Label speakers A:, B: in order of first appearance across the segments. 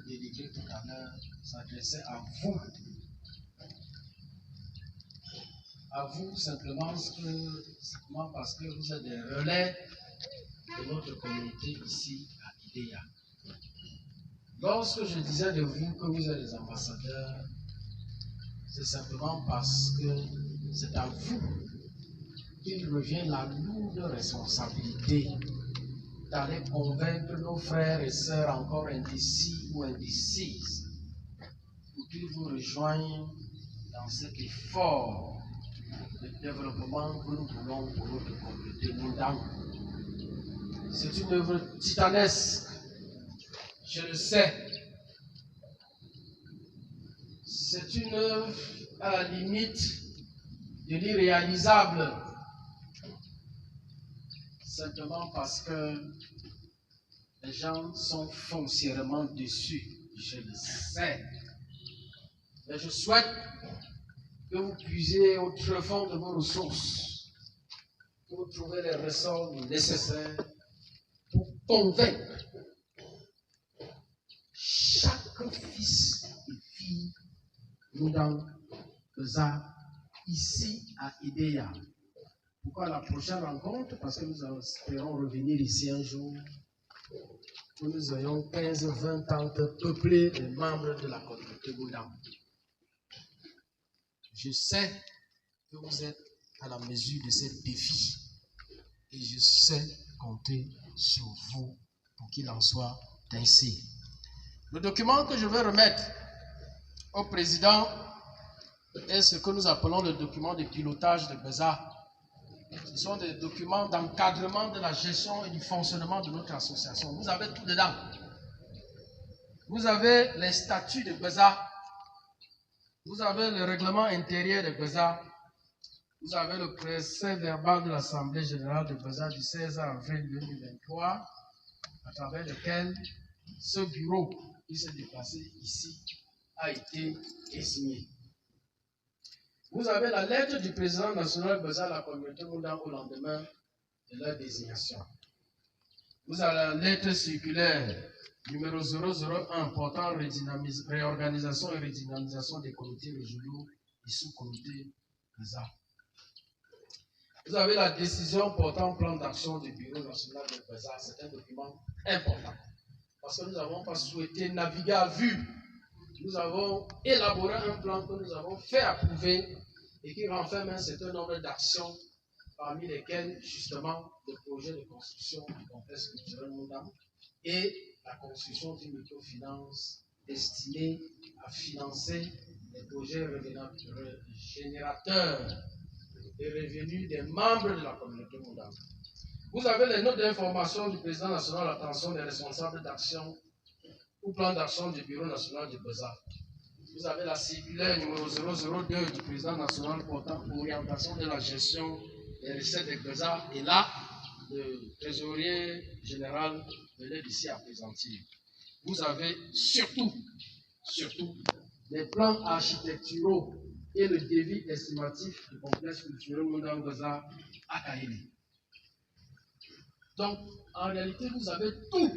A: délégué tout à l'heure s'adressait à vous. À vous simplement parce que vous êtes des relais de notre communauté ici à IDEA. Lorsque je disais de vous que vous êtes des ambassadeurs, c'est simplement parce que c'est à vous qu'il revient la lourde responsabilité d'aller convaincre nos frères et sœurs encore indécis ou indécises pour qu'ils vous rejoignent dans cet effort de développement que nous voulons pour notre communauté Moundang. C'est une œuvre titanesque, je le sais. C'est une œuvre à la limite de l'irréalisable, simplement parce que les gens sont foncièrement déçus, je le sais. Mais je souhaite que vous puisiez au tréfonds de vos ressources pour trouver les ressorts nécessaires pour convaincre chaque fils et fille Moundang Beza ici à IDEA. Pourquoi la prochaine rencontre? Parce que nous espérons revenir ici un jour où nous ayons 15-20 ans peuplés de membres de la communauté Moundang. Je sais que vous êtes à la mesure de ces défis et je sais compter sur vous pour qu'il en soit ainsi. Le document que je vais remettre au président est ce que nous appelons le document de pilotage de Beza. Ce sont des documents d'encadrement de la gestion et du fonctionnement de notre association. Vous avez tout dedans. Vous avez les statuts de Beza. Vous avez le règlement intérieur de Beza. Vous avez le procès verbal de l'Assemblée générale de Beza du 16 avril 2023, à travers lequel ce bureau qui s'est déplacé ici a été signé. Vous avez la lettre du président national Beza à la communauté Moundang au lendemain de leur désignation. Vous avez la lettre circulaire numéro 001 portant réorganisation et redynamisation des comités régionaux et sous-comités Beza. Vous avez la décision portant plan d'action du bureau national de Beza. C'est un document important parce que nous n'avons pas souhaité naviguer à vue. Nous avons élaboré un plan que nous avons fait approuver et qui renferme un certain nombre d'actions, parmi lesquelles justement le projet de construction du complexe culturel Moundang et la construction d'une microfinance destinée à financer les projets générateurs de revenus des membres de la communauté Moundang. Vous avez les notes d'information du président national à l'attention des responsables d'action ou plan d'action du bureau national du Beza. Vous avez la circulaire numéro 002 du président national portant orientation de la gestion des recettes de Beza. Et là, le trésorier général venait d'ici à présenter. Vous avez surtout, les plans architecturaux et le devis estimatif du complexe culturel Moundang Beza à Kaili. Donc, en réalité, vous avez tout,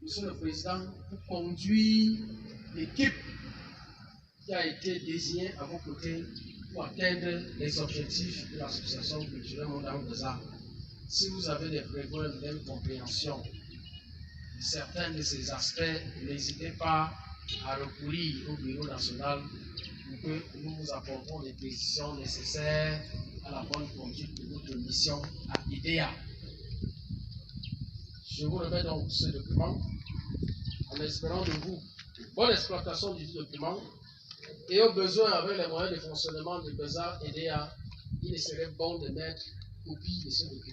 A: Monsieur le Président, pour conduire l'équipe qui a été désignée à vos côtés pour atteindre les objectifs de l'association culturelle Moundang Beza. Si vous avez des besoins d'incompréhension de certains de ces aspects, n'hésitez pas à recourir au bureau national pour que nous vous apportons les précisions nécessaires à la bonne conduite de notre mission à IDEA. Je vous remets donc ce document en espérant de vous une bonne exploitation du document et au besoin avec les moyens de fonctionnement de Beza IDEA, il serait bon de mettre copie de ce document.